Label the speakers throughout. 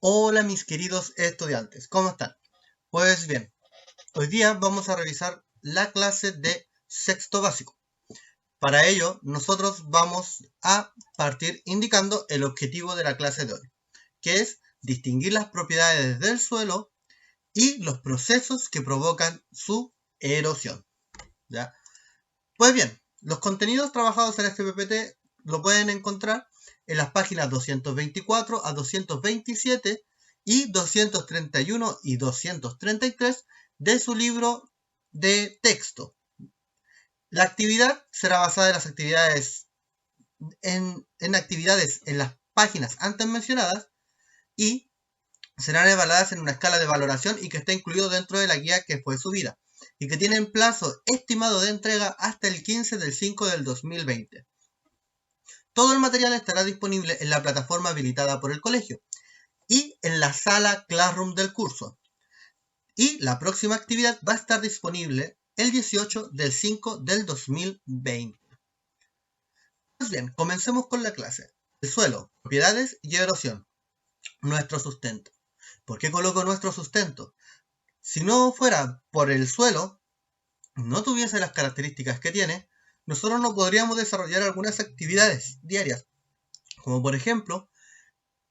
Speaker 1: Hola mis queridos estudiantes, ¿cómo están? Pues bien, hoy día vamos a revisar la clase de sexto básico. Para ello, nosotros vamos a partir indicando el objetivo de la clase de hoy, que es distinguir las propiedades del suelo y los procesos que provocan su erosión. ¿Ya? Pues bien, los contenidos trabajados en este PPT lo pueden encontrar en las páginas 224 a 227 y 231 y 233 de su libro de texto. La actividad será basada en las actividades en actividades en las páginas antes mencionadas y serán evaluadas en una escala de valoración y que está incluido dentro de la guía que fue subida y que tienen plazo estimado de entrega hasta el 15 del 5 del 2020. Todo el material estará disponible en la plataforma habilitada por el colegio y en la sala Classroom del curso. Y la próxima actividad va a estar disponible el 18 del 5 del 2020. Pues bien, comencemos con la clase. El suelo, propiedades y erosión. Nuestro sustento. ¿Por qué coloco nuestro sustento? Si no fuera por el suelo, no tuviese las características que tiene, nosotros no podríamos desarrollar algunas actividades diarias, como por ejemplo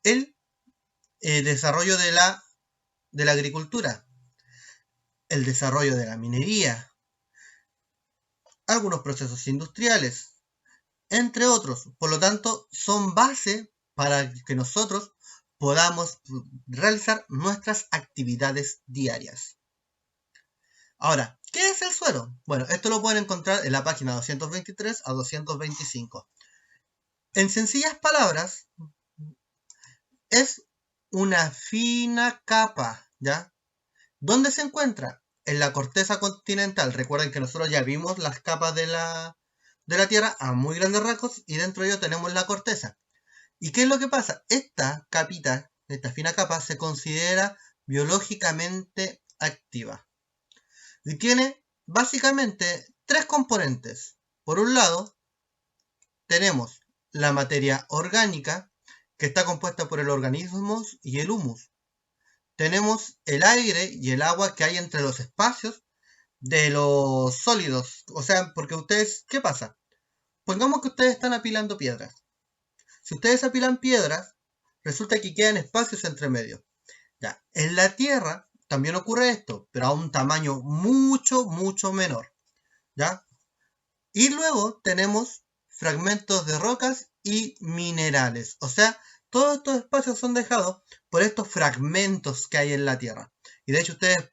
Speaker 1: el desarrollo de la agricultura, el desarrollo de la minería, algunos procesos industriales, entre otros. Por lo tanto, son base para que nosotros podamos realizar nuestras actividades diarias. Ahora, ¿qué es el suelo? Bueno, esto lo pueden encontrar en la página 223 a 225. En sencillas palabras, es una fina capa, ¿ya? ¿Dónde se encuentra? En la corteza continental. Recuerden que nosotros ya vimos las capas de la Tierra a muy grandes rasgos y dentro de ello tenemos la corteza. ¿Y qué es lo que pasa? Esta capita, esta fina capa, se considera biológicamente activa. Y tiene básicamente tres componentes. Por un lado, tenemos la materia orgánica, que está compuesta por el organismo y el humus. Tenemos el aire y el agua que hay entre los espacios de los sólidos. O sea, porque ustedes, ¿qué pasa? Pongamos que ustedes están apilando piedras. Si ustedes apilan piedras, resulta que quedan espacios entre medio. Ya, en la Tierra también ocurre esto, pero a un tamaño mucho, mucho menor. ¿Ya? Y luego tenemos fragmentos de rocas y minerales. O sea, todos estos espacios son dejados por estos fragmentos que hay en la Tierra. Y de hecho ustedes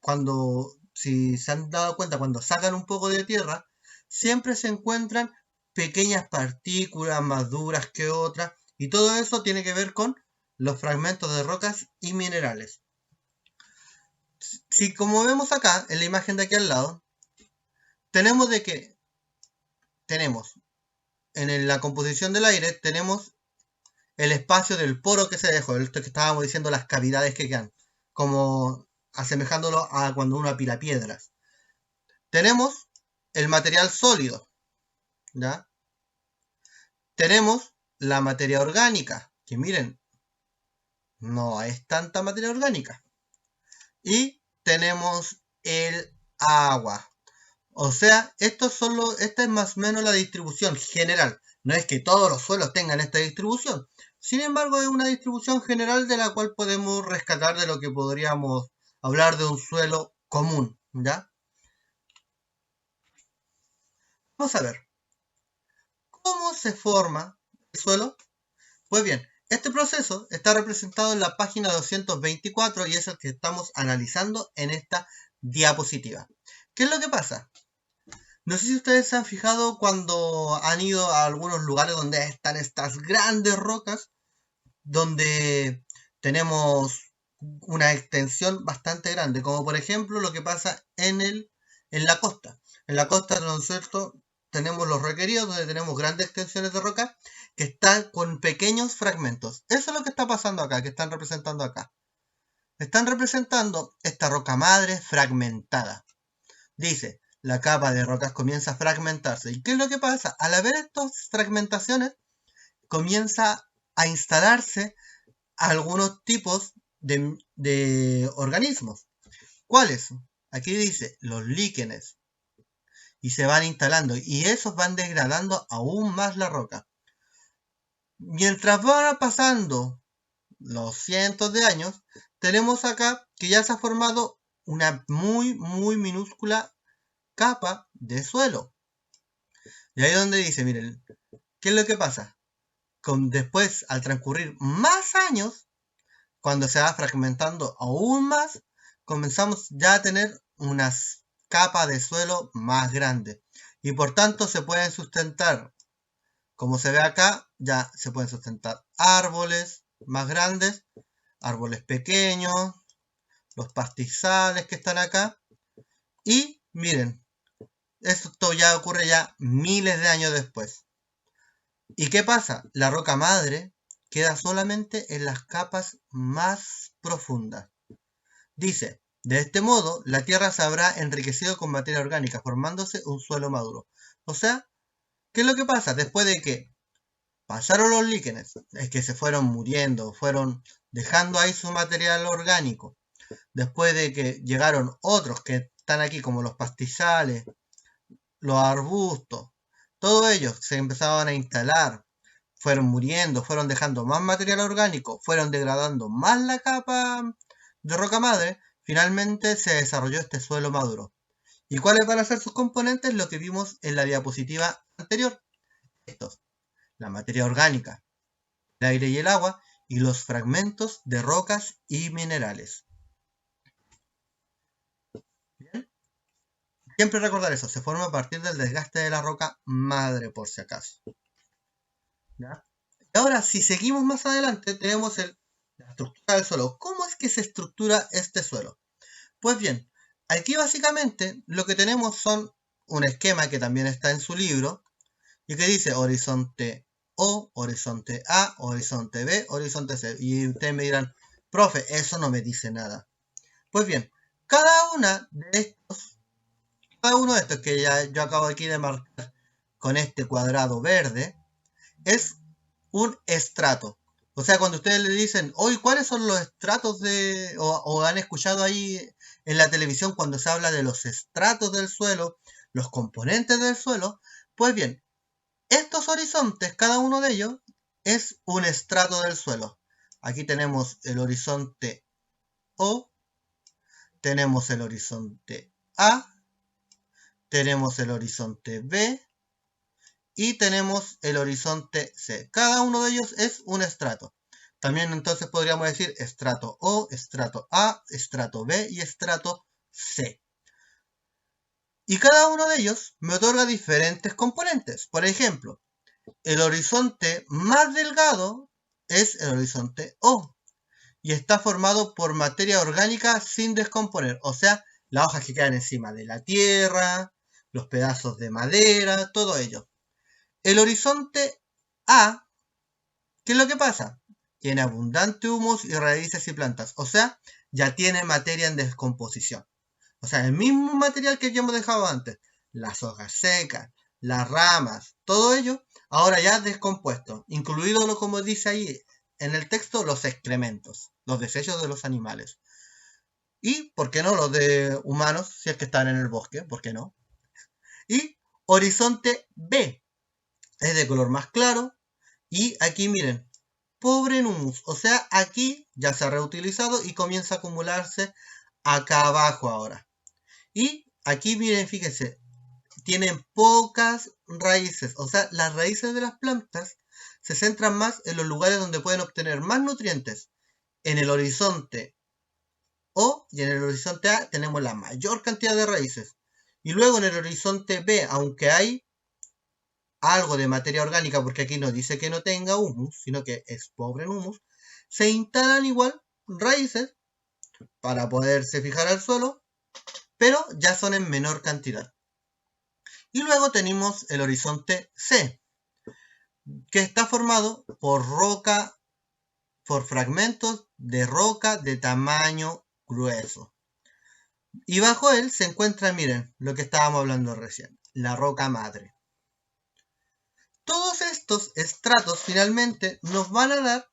Speaker 1: si se han dado cuenta, cuando sacan un poco de tierra, siempre se encuentran pequeñas partículas más duras que otras. Y todo eso tiene que ver con los fragmentos de rocas y minerales. Si como vemos acá, en la imagen de aquí al lado, tenemos de que tenemos en la composición del aire tenemos el espacio del poro que se dejó, esto que estábamos diciendo, las cavidades que quedan, como asemejándolo a cuando uno apila piedras. Tenemos el material sólido, ¿ya? Tenemos la materia orgánica, que miren, no es tanta materia orgánica. Y tenemos el agua. O sea, esta es más o menos la distribución general. No es que todos los suelos tengan esta distribución. Sin embargo, es una distribución general de la cual podemos rescatar de lo que podríamos hablar de un suelo común, ¿ya? Vamos a ver. ¿Cómo se forma el suelo? Pues bien, este proceso está representado en la página 224 y es el que estamos analizando en esta diapositiva. ¿Qué es lo que pasa? No sé si ustedes se han fijado cuando han ido a algunos lugares donde están estas grandes rocas, donde tenemos una extensión bastante grande, como por ejemplo lo que pasa en la costa. En la costa, ¿no es cierto?, tenemos los requeridos, donde tenemos grandes extensiones de roca que están con pequeños fragmentos. Eso es lo que está pasando acá, que están representando acá. Están representando esta roca madre fragmentada. Dice, la capa de rocas comienza a fragmentarse. ¿Y qué es lo que pasa? Al haber estas fragmentaciones, comienza a instalarse algunos tipos de organismos. ¿Cuáles? Aquí dice los líquenes. Y se van instalando. Y esos van degradando aún más la roca. Mientras van pasando los cientos de años, tenemos acá que ya se ha formado una muy minúscula capa de suelo. Y ahí es donde dice, miren, ¿qué es lo que pasa? Después, al transcurrir más años, cuando se va fragmentando aún más, comenzamos ya a tener unas capas de suelo más grandes. Y por tanto se pueden sustentar, como se ve acá, ya se pueden sustentar árboles más grandes, árboles pequeños, los pastizales que están acá. Y miren, esto ya ocurre ya miles de años después. ¿Y qué pasa? La roca madre queda solamente en las capas más profundas. Dice, de este modo, la tierra se habrá enriquecido con materia orgánica, formándose un suelo maduro. O sea, ¿qué es lo que pasa? Después de que pasaron los líquenes, es que se fueron muriendo, fueron dejando ahí su material orgánico. Después de que llegaron otros que están aquí, como los pastizales, los arbustos, todos ellos se empezaban a instalar, fueron muriendo, fueron dejando más material orgánico, fueron degradando más la capa de roca madre, finalmente se desarrolló este suelo maduro. ¿Y cuáles van a ser sus componentes? Lo que vimos en la diapositiva anterior. Estos, la materia orgánica, el aire y el agua, y los fragmentos de rocas y minerales. ¿Bien? Siempre recordar eso, se forma a partir del desgaste de la roca madre, por si acaso. ¿Ya? Y ahora, si seguimos más adelante, tenemos la estructura del suelo. ¿Cómo es que se estructura este suelo? Pues bien, aquí básicamente lo que tenemos son un esquema que también está en su libro y que dice horizonte O, horizonte A, horizonte B, horizonte C. Y ustedes me dirán, profe, eso no me dice nada. Pues bien, cada uno de estos que ya yo acabo aquí de marcar con este cuadrado verde es un estrato. O sea, cuando ustedes le dicen, hoy, ¿cuáles son los estratos o han escuchado ahí en la televisión cuando se habla de los estratos del suelo, los componentes del suelo? Pues bien, estos horizontes, cada uno de ellos, es un estrato del suelo. Aquí tenemos el horizonte O, tenemos el horizonte A, tenemos el horizonte B y tenemos el horizonte C. Cada uno de ellos es un estrato. También entonces podríamos decir estrato O, estrato A, estrato B y estrato C. Y cada uno de ellos me otorga diferentes componentes. Por ejemplo, el horizonte más delgado es el horizonte O y está formado por materia orgánica sin descomponer, o sea, las hojas que quedan encima de la tierra, los pedazos de madera, todo ello. El horizonte A, ¿qué es lo que pasa? Tiene abundante humus y raíces y plantas, o sea, ya tiene materia en descomposición. O sea, el mismo material que ya hemos dejado antes, las hojas secas, las ramas, todo ello, ahora ya descompuesto, incluido lo como dice ahí en el texto, los excrementos, los desechos de los animales. Y, ¿por qué no? Los de humanos, si es que están en el bosque, ¿por qué no? Y horizonte B, es de color más claro, y aquí miren, pobre en humus, o sea, aquí ya se ha reutilizado y comienza a acumularse acá abajo ahora. Y aquí miren, fíjense, tienen pocas raíces, o sea, las raíces de las plantas se centran más en los lugares donde pueden obtener más nutrientes. En el horizonte O y en el horizonte A tenemos la mayor cantidad de raíces. Y luego en el horizonte B, aunque hay algo de materia orgánica, porque aquí no dice que no tenga humus, sino que es pobre en humus, se instalan igual raíces para poderse fijar al suelo, pero ya son en menor cantidad. Y luego tenemos el horizonte C, que está formado por roca, por fragmentos de roca de tamaño grueso. Y bajo él se encuentra, miren, lo que estábamos hablando recién, la roca madre. Todos estos estratos finalmente nos van a dar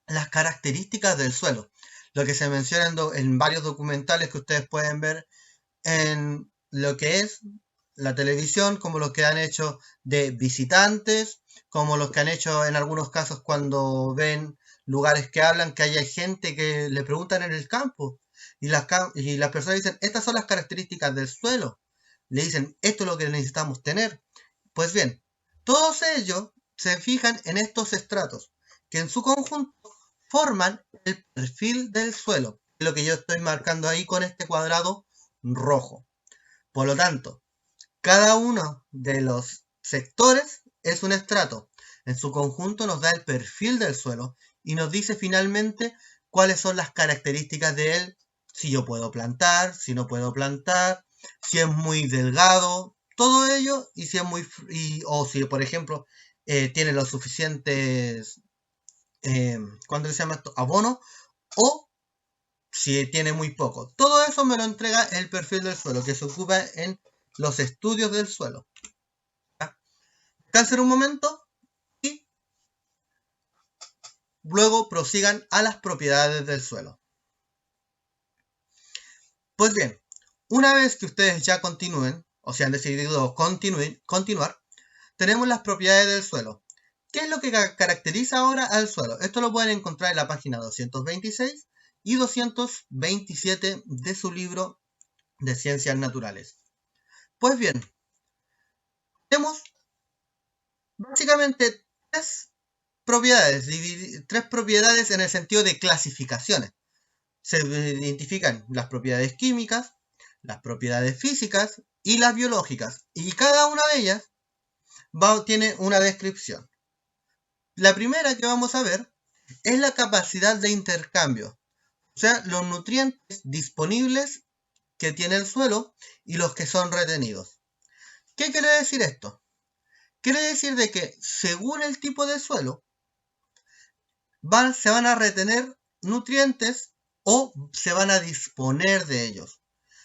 Speaker 1: las características del suelo. lo que se menciona en varios documentales que ustedes pueden ver en lo que es la televisión, como los que han hecho de visitantes, como los que han hecho en algunos casos cuando ven lugares que hablan, que haya gente que le preguntan en el campo y las personas dicen, estas son las características del suelo. Le dicen, esto es lo que necesitamos tener. Pues bien, todos ellos se fijan en estos estratos, que en su conjunto forman el perfil del suelo, lo que yo estoy marcando ahí con este cuadrado rojo. Por lo tanto, cada uno de los sectores es un estrato. En su conjunto nos da el perfil del suelo y nos dice finalmente cuáles son las características de él, si yo puedo plantar, si no puedo plantar, si es muy delgado, todo ello, y si es muy o si por ejemplo tiene los suficientes ¿cuándo se llama esto? Abono, o si tiene muy poco. Todo eso me lo entrega el perfil del suelo, que se ocupa en los estudios del suelo. Descansen un momento y luego prosigan a las propiedades del suelo. Pues bien, una vez que ustedes ya continúen, o sea, han decidido continuar, tenemos las propiedades del suelo. ¿Qué es lo que caracteriza ahora al suelo? Esto lo pueden encontrar en la página 226 y 227 de su libro de Ciencias Naturales. Pues bien, tenemos básicamente tres propiedades en el sentido de clasificaciones. Se identifican las propiedades químicas, las propiedades físicas y las biológicas. Y cada una de ellas tiene una descripción. La primera que vamos a ver es la capacidad de intercambio. O sea, los nutrientes disponibles que tiene el suelo y los que son retenidos. ¿Qué quiere decir esto? Quiere decir de que según el tipo de suelo, se van a retener nutrientes o se van a disponer de ellos.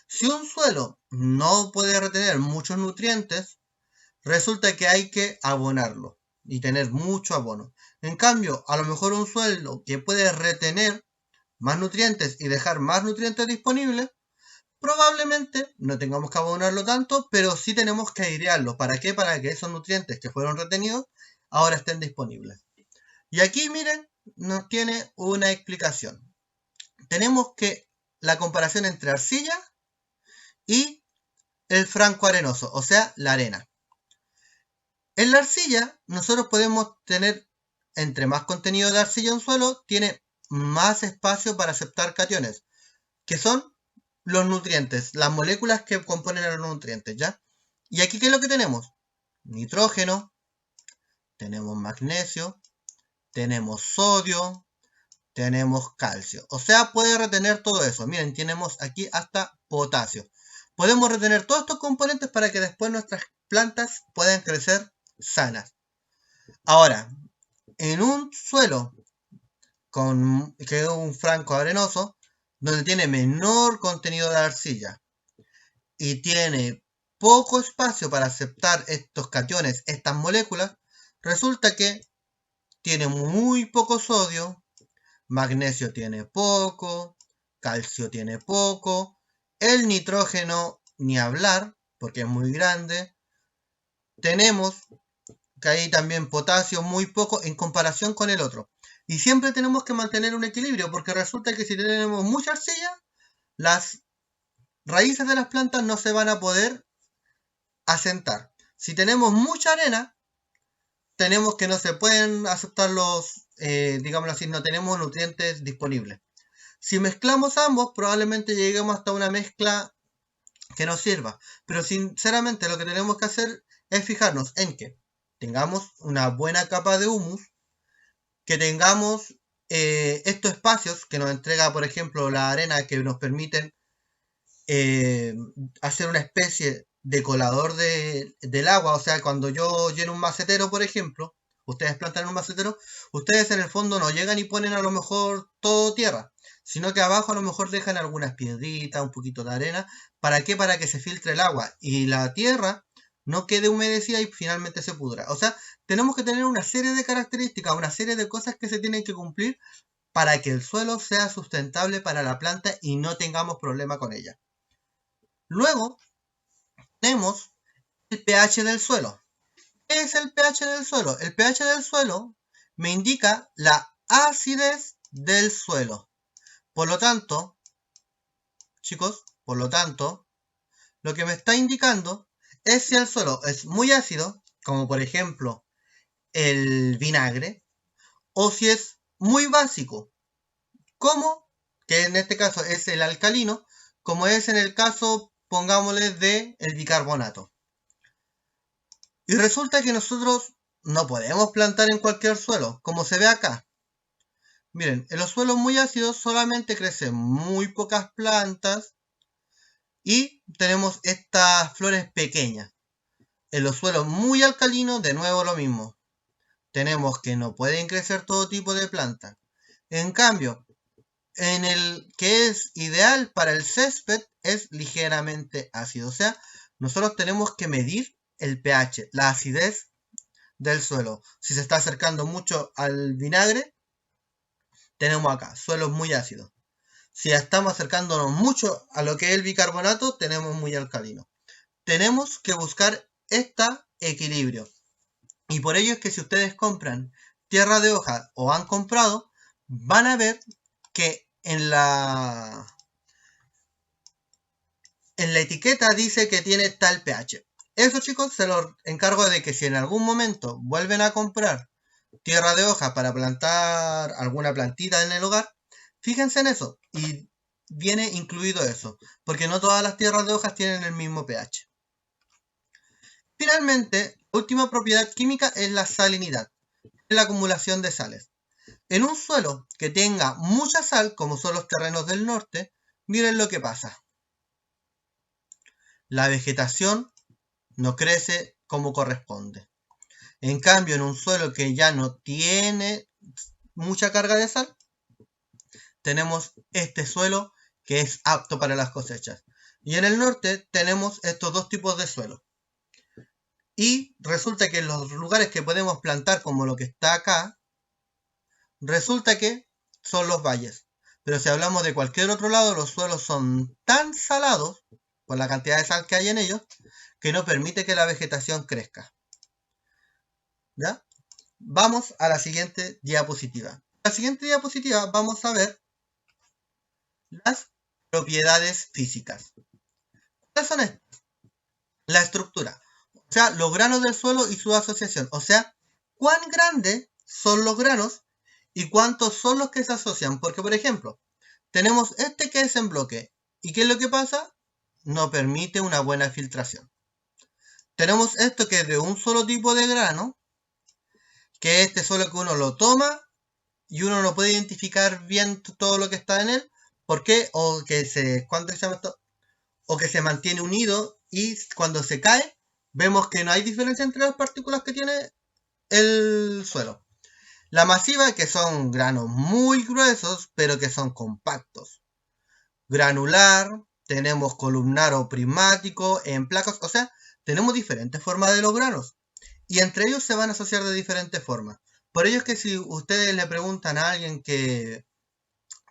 Speaker 1: Si un suelo no puede retener muchos nutrientes, resulta que hay que abonarlo y tener mucho abono. En cambio, a lo mejor un suelo que puede retener más nutrientes y dejar más nutrientes disponibles, probablemente no tengamos que abonarlo tanto, pero sí tenemos que airearlo. ¿Para qué? Para que esos nutrientes que fueron retenidos ahora estén disponibles. Y aquí, miren, nos tiene una explicación. Tenemos que la comparación entre arcilla y el franco arenoso, o sea, la arena. En la arcilla, nosotros podemos tener, entre más contenido de arcilla en un suelo, tiene más espacio para aceptar cationes, que son los nutrientes, las moléculas que componen a los nutrientes, ¿ya? Y aquí, ¿qué es lo que tenemos? Nitrógeno, tenemos magnesio, tenemos sodio, tenemos calcio. O sea, puede retener todo eso. Miren, tenemos aquí hasta potasio. Podemos retener todos estos componentes para que después nuestras plantas puedan crecer sanas. Ahora, en un suelo que es un franco arenoso, donde tiene menor contenido de arcilla y tiene poco espacio para aceptar estos cationes, estas moléculas, resulta que tiene muy poco sodio, magnesio tiene poco, calcio tiene poco, el nitrógeno ni hablar, porque es muy grande. Tenemos que hay también potasio muy poco en comparación con el otro. Y siempre tenemos que mantener un equilibrio, porque resulta que si tenemos mucha arcilla, las raíces de las plantas no se van a poder asentar. Si tenemos mucha arena, tenemos que no se pueden aceptar digámoslo así, no tenemos nutrientes disponibles. Si mezclamos ambos, probablemente lleguemos hasta una mezcla que nos sirva. Pero sinceramente lo que tenemos que hacer es fijarnos en que tengamos una buena capa de humus, que tengamos estos espacios que nos entrega, por ejemplo, la arena, que nos permiten hacer una especie de colador del agua. O sea, cuando yo lleno un macetero, por ejemplo, ustedes plantan un macetero, ustedes en el fondo no llegan y ponen a lo mejor todo tierra, sino que abajo a lo mejor dejan algunas piedritas, un poquito de arena. ¿Para qué? Para que se filtre el agua y la tierra no quede humedecida y finalmente se pudra. O sea, tenemos que tener una serie de características, una serie de cosas que se tienen que cumplir para que el suelo sea sustentable para la planta y no tengamos problema con ella. Luego tenemos el pH del suelo. ¿Qué es el pH del suelo? El pH del suelo me indica la acidez del suelo. Por lo tanto, chicos, lo que me está indicando es si el suelo es muy ácido, como por ejemplo el vinagre, o si es muy básico, como que en este caso es el alcalino, como es en el caso, pongámosle, de el bicarbonato. Y resulta que nosotros no podemos plantar en cualquier suelo, como se ve acá. Miren, en los suelos muy ácidos solamente crecen muy pocas plantas y tenemos estas flores pequeñas. En los suelos muy alcalinos, de nuevo lo mismo. Tenemos que no pueden crecer todo tipo de plantas. En cambio, en el que es ideal para el césped es ligeramente ácido. O sea, nosotros tenemos que medir el pH, la acidez del suelo. Si se está acercando mucho al vinagre, tenemos acá suelos muy ácidos. Si estamos acercándonos mucho a lo que es el bicarbonato, tenemos muy alcalino. Tenemos que buscar este equilibrio. Y por ello es que si ustedes compran tierra de hoja o han comprado, van a ver que en la etiqueta dice que tiene tal pH. Eso, chicos, se lo encargo de que si en algún momento vuelven a comprar tierra de hoja para plantar alguna plantita en el hogar, fíjense en eso y viene incluido eso, porque no todas las tierras de hojas tienen el mismo pH. Finalmente, la última propiedad química es la salinidad, es la acumulación de sales. En un suelo que tenga mucha sal, como son los terrenos del norte, miren lo que pasa. La vegetación no crece como corresponde. En cambio, en un suelo que ya no tiene mucha carga de sal, tenemos este suelo que es apto para las cosechas. Y en el norte tenemos estos dos tipos de suelo. Y resulta que en los lugares que podemos plantar, como lo que está acá, resulta que son los valles. Pero si hablamos de cualquier otro lado, los suelos son tan salados, por la cantidad de sal que hay en ellos, que no permite que la vegetación crezca. ¿Ya? Vamos a la siguiente diapositiva. En la siguiente diapositiva vamos a ver las propiedades físicas. ¿Cuáles son estas? La estructura, o sea, los granos del suelo y su asociación, o sea, cuán grandes son los granos y cuántos son los que se asocian. Porque, por ejemplo, tenemos este que es en bloque. ¿Y qué es lo que pasa? No permite una buena filtración. Tenemos esto que es de un solo tipo de grano, que este solo que uno lo toma y uno no puede identificar bien todo lo que está en él. ¿Por qué? O que se mantiene unido y cuando se cae, vemos que no hay diferencia entre las partículas que tiene el suelo. La masiva, que son granos muy gruesos, pero que son compactos. Granular, tenemos columnar o prismático, en placas, o sea, tenemos diferentes formas de los granos. Y entre ellos se van a asociar de diferentes formas. Por ello es que si ustedes le preguntan a alguien que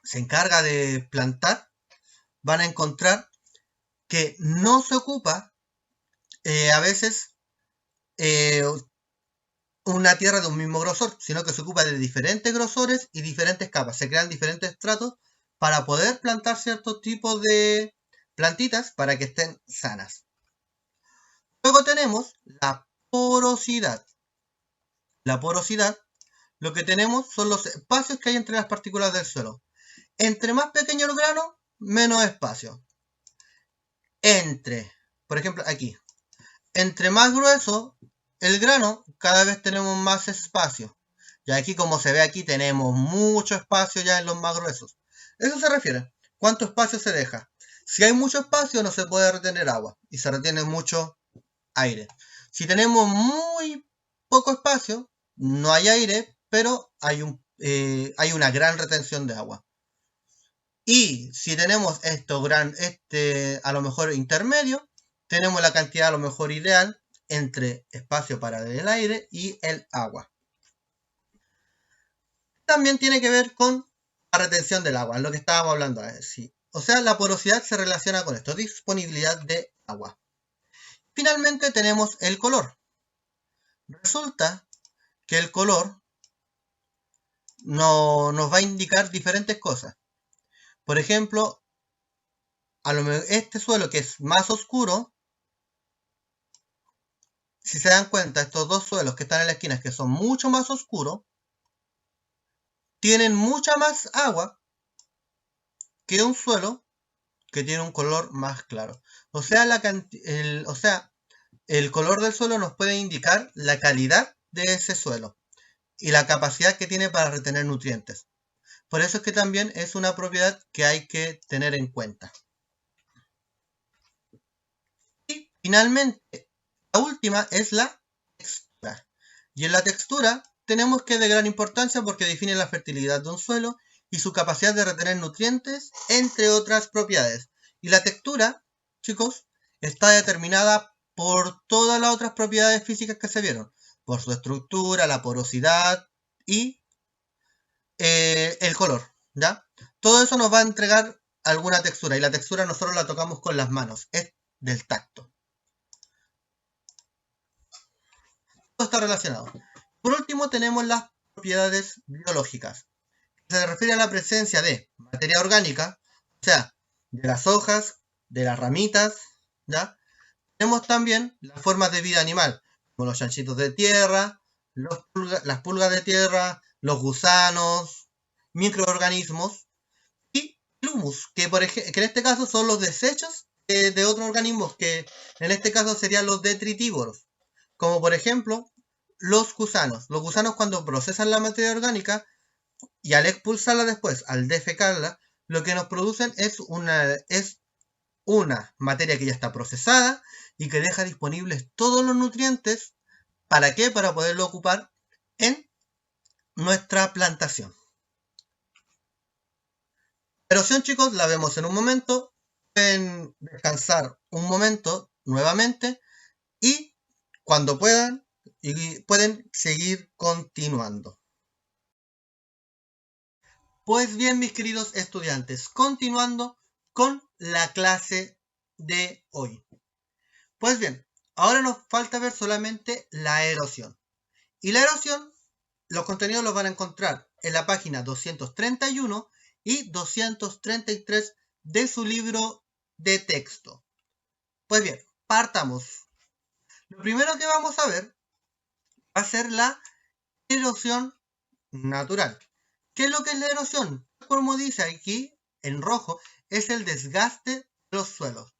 Speaker 1: se encarga de plantar, van a encontrar que no se ocupa a veces una tierra de un mismo grosor, sino que se ocupa de diferentes grosores y diferentes capas. Se crean diferentes estratos para poder plantar ciertos tipos de plantitas para que estén sanas. Luego tenemos la porosidad. La porosidad, lo que tenemos son los espacios que hay entre las partículas del suelo. Entre más pequeño el grano, menos espacio. Por ejemplo, aquí, entre más grueso el grano, cada vez tenemos más espacio. Y aquí, como se ve aquí, tenemos mucho espacio ya en los más gruesos. Eso se refiere. ¿Cuánto espacio se deja? Si hay mucho espacio, no se puede retener agua y se retiene mucho aire. Si tenemos muy poco espacio, no hay aire, pero hay una gran retención de agua. Y si tenemos a lo mejor intermedio, tenemos la cantidad a lo mejor ideal entre espacio para el aire y el agua. También tiene que ver con la retención del agua, lo que estábamos hablando. Sí. O sea, la porosidad se relaciona con esto, disponibilidad de agua. Finalmente tenemos el color. Resulta que el color nos va a indicar diferentes cosas. Por ejemplo, este suelo que es más oscuro, si se dan cuenta, estos dos suelos que están en la esquina, que son mucho más oscuros, tienen mucha más agua que un suelo que tiene un color más claro. O sea, el color del suelo nos puede indicar la calidad de ese suelo y la capacidad que tiene para retener nutrientes. Por eso es que también es una propiedad que hay que tener en cuenta. Y finalmente, la última es la textura. Y en la textura tenemos que es de gran importancia porque define la fertilidad de un suelo y su capacidad de retener nutrientes, entre otras propiedades. Y la textura, chicos, está determinada por todas las otras propiedades físicas que se vieron. Por su estructura, la porosidad y el color, ¿ya? Todo eso nos va a entregar alguna textura y la textura nosotros la tocamos con las manos, es del tacto. Todo está relacionado. Por último tenemos las propiedades biológicas. Se refiere a la presencia de materia orgánica, o sea, de las hojas, de las ramitas, ¿ya? Tenemos también las formas de vida animal, como los chanchitos de tierra, las pulgas de tierra, los gusanos, microorganismos y el humus, que en este caso son los desechos de otros organismos, que en este caso serían los detritívoros, como por ejemplo los gusanos. Los gusanos cuando procesan la materia orgánica y al expulsarla después, al defecarla, lo que nos producen es una materia que ya está procesada y que deja disponibles todos los nutrientes. ¿Para qué? Para poderlo ocupar en nuestra plantación. La erosión, chicos, la vemos en un momento. Pueden descansar un momento nuevamente y cuando puedan, pueden seguir continuando. Pues bien, mis queridos estudiantes, continuando con la clase de hoy. Pues bien, ahora nos falta ver solamente la erosión. Y la erosión, los contenidos los van a encontrar en la página 231 y 233 de su libro de texto. Pues bien, partamos. Lo primero que vamos a ver va a ser la erosión natural. ¿Qué es lo que es la erosión? Como dice aquí en rojo, es el desgaste de los suelos.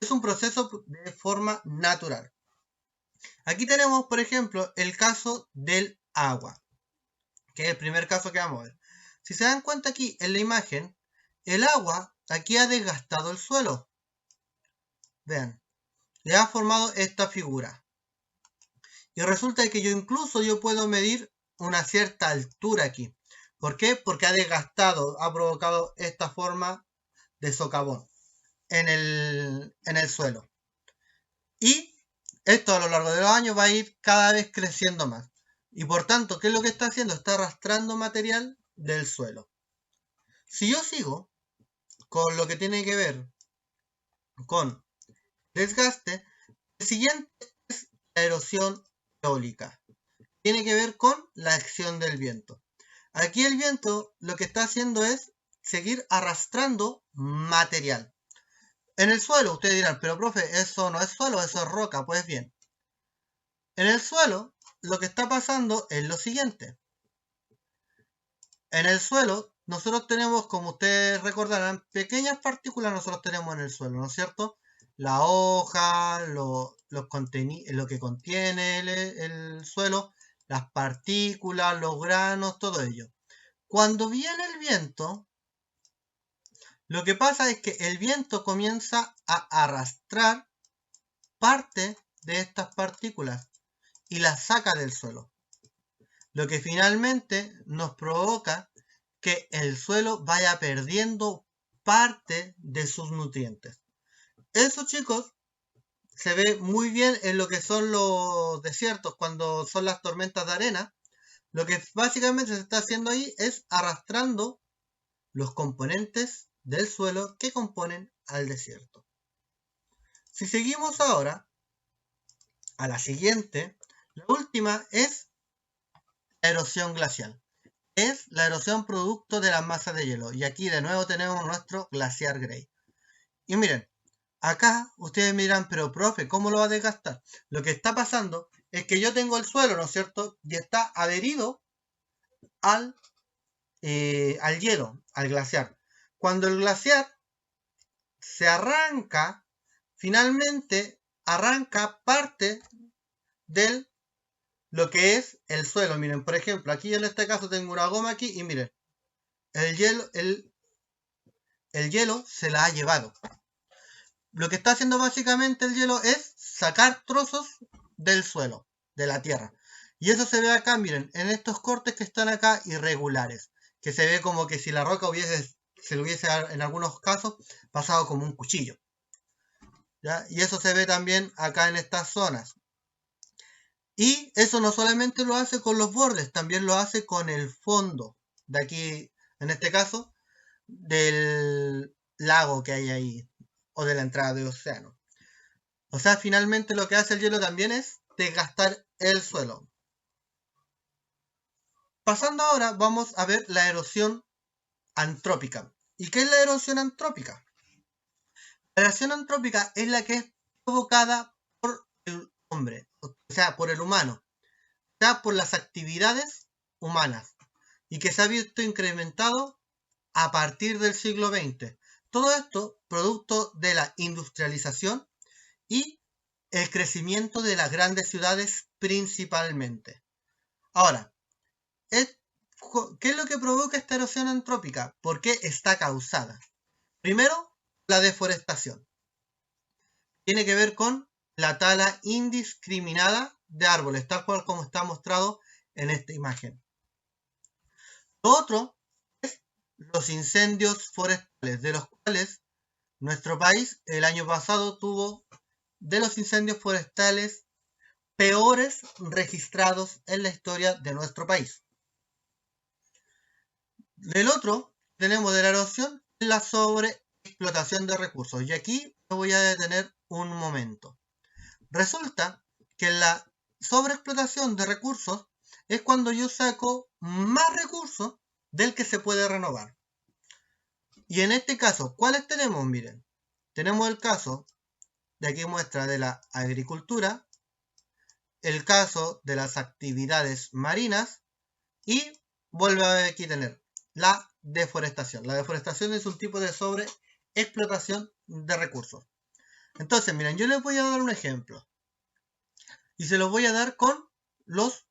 Speaker 1: Es un proceso de forma natural. Aquí tenemos, por ejemplo, el caso del agua, que es el primer caso que vamos a ver. Si se dan cuenta aquí en la imagen, el agua aquí ha desgastado el suelo. Vean, le ha formado esta figura. Y resulta que yo puedo medir una cierta altura aquí. ¿Por qué? Porque ha desgastado, ha provocado esta forma de socavón en el suelo. Y esto a lo largo de los años va a ir cada vez creciendo más. Y por tanto, ¿qué es lo que está haciendo? Está arrastrando material del suelo. Si yo sigo con lo que tiene que ver con desgaste, el siguiente es la erosión eólica. Tiene que ver con la acción del viento. Aquí el viento lo que está haciendo es seguir arrastrando material. En el suelo, ustedes dirán, pero profe, eso no es suelo, eso es roca. Pues bien, en el suelo lo que está pasando es lo siguiente. En el suelo, nosotros tenemos, como ustedes recordarán, pequeñas partículas nosotros tenemos en el suelo, ¿no es cierto? La hoja, lo que contiene el suelo, las partículas, los granos, todo ello. Cuando viene el viento, lo que pasa es que el viento comienza a arrastrar parte de estas partículas y las saca del suelo. Lo que finalmente nos provoca que el suelo vaya perdiendo parte de sus nutrientes. Eso, chicos, se ve muy bien en lo que son los desiertos, cuando son las tormentas de arena. Lo que básicamente se está haciendo ahí es arrastrando los componentes del suelo que componen al desierto. Si seguimos ahora a la siguiente, la última es la erosión glacial. Es la erosión producto de las masas de hielo. Y aquí de nuevo tenemos nuestro glaciar Grey. Y miren, acá ustedes me dirán, pero profe, ¿cómo lo va a desgastar? Lo que está pasando es que yo tengo el suelo, ¿no es cierto? Y está adherido al hielo, al glaciar. Cuando el glaciar se arranca, finalmente arranca parte de lo que es el suelo. Miren, por ejemplo, aquí en este caso tengo una goma aquí y miren, el hielo se la ha llevado. Lo que está haciendo básicamente el hielo es sacar trozos del suelo, de la tierra. Y eso se ve acá, miren, en estos cortes que están acá irregulares, que se ve como que si la roca se lo hubiese en algunos casos pasado como un cuchillo. ¿Ya? Y eso se ve también acá en estas zonas. Y eso no solamente lo hace con los bordes, también lo hace con el fondo de aquí, en este caso, del lago que hay ahí, o de la entrada de océano. O sea, finalmente lo que hace el hielo también es desgastar el suelo. Pasando ahora, vamos a ver la erosión antrópica. ¿Y qué es la erosión antrópica? La erosión antrópica es la que es provocada por el hombre, o sea, por el humano, o sea, por las actividades humanas, y que se ha visto incrementado a partir del siglo XX. Todo esto producto de la industrialización y el crecimiento de las grandes ciudades principalmente. Ahora, ¿qué es lo que provoca esta erosión antrópica? ¿Por qué está causada? Primero, la deforestación. Tiene que ver con la tala indiscriminada de árboles, tal cual como está mostrado en esta imagen. Lo otro es los incendios forestales, de los cuales nuestro país el año pasado tuvo de los incendios forestales peores registrados en la historia de nuestro país. Del otro, tenemos de la erosión la sobreexplotación de recursos. Y aquí me voy a detener un momento. Resulta que la sobreexplotación de recursos es cuando yo saco más recursos del que se puede renovar. Y en este caso, ¿cuáles tenemos? Miren, tenemos el caso, de aquí muestra de la agricultura, el caso de las actividades marinas y vuelve a aquí tener la deforestación. La deforestación es un tipo de sobreexplotación de recursos. Entonces, miren, yo les voy a dar un ejemplo. Y se los voy a dar con los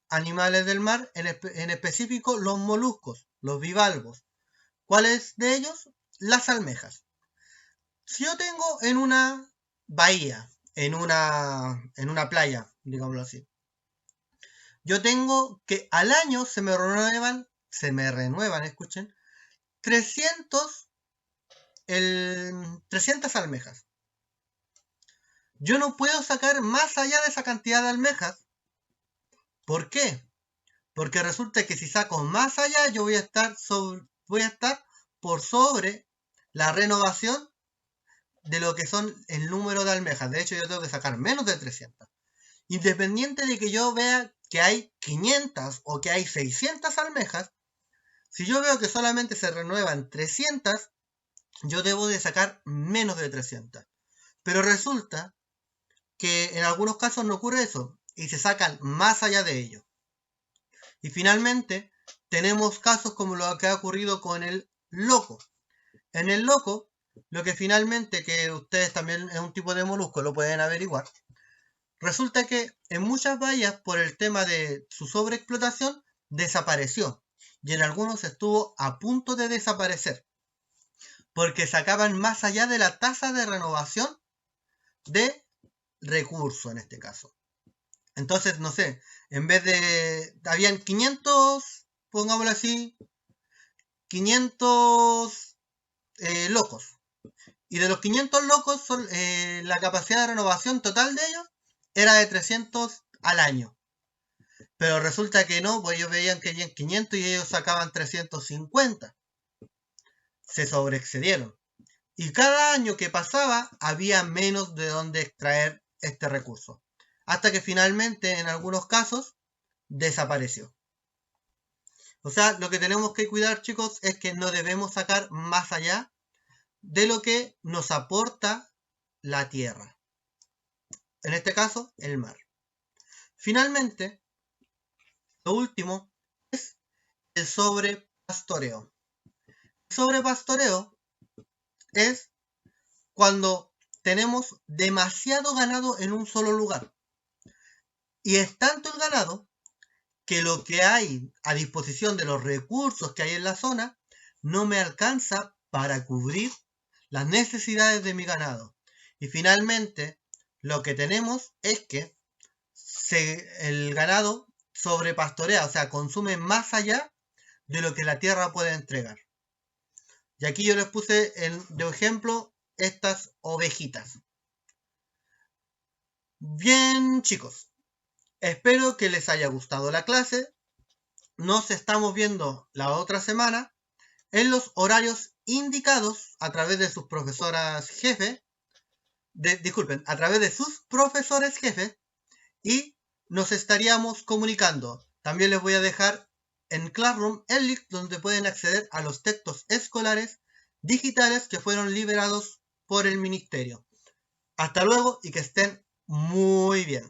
Speaker 1: animales del mar, en específico los moluscos, los bivalvos. ¿Cuáles de ellos? Las almejas. Si yo tengo en una bahía, en una playa, digámoslo así, yo tengo que al año se me renuevan, escuchen, 300 almejas. Yo no puedo sacar más allá de esa cantidad de almejas. ¿Por qué? Porque resulta que si saco más allá, yo voy a estar por sobre la renovación de lo que son el número de almejas. De hecho, yo tengo que sacar menos de 300. Independiente de que yo vea que hay 500 o que hay 600 almejas, si yo veo que solamente se renuevan 300, yo debo de sacar menos de 300. Pero resulta que en algunos casos no ocurre eso y se sacan más allá de ello. Y finalmente tenemos casos como lo que ha ocurrido con el loco. En el loco, lo que finalmente, que ustedes también es un tipo de molusco, lo pueden averiguar, resulta que en muchas bahías, por el tema de su sobreexplotación, desapareció. Y en algunos estuvo a punto de desaparecer. Porque sacaban más allá de la tasa de renovación de recursos en este caso. Entonces, no sé, en vez de... habían 500, pongámoslo así, 500 locos. Y de los 500 locos, la capacidad de renovación total de ellos era de 300 al año. Pero resulta que no, pues ellos veían que habían 500 y ellos sacaban 350. se sobreexcedieron. Y cada año que pasaba había menos de dónde extraer este recurso. Hasta que finalmente, en algunos casos, desapareció. O sea, lo que tenemos que cuidar, chicos, es que no debemos sacar más allá de lo que nos aporta la tierra. En este caso, el mar. Finalmente, lo último es el sobrepastoreo. El sobrepastoreo es cuando tenemos demasiado ganado en un solo lugar. Y es tanto el ganado que lo que hay a disposición de los recursos que hay en la zona no me alcanza para cubrir las necesidades de mi ganado. Y finalmente, lo que tenemos es que el ganado sobrepastorea, o sea, consume más allá de lo que la tierra puede entregar. Y aquí yo les puse de ejemplo estas ovejitas. Bien, chicos, espero que les haya gustado la clase. Nos estamos viendo la otra semana en los horarios indicados a través de sus profesoras jefe, a través de sus profesores jefe, y nos estaríamos comunicando. También les voy a dejar en Classroom el link donde pueden acceder a los textos escolares digitales que fueron liberados por el ministerio. Hasta luego y que estén muy bien.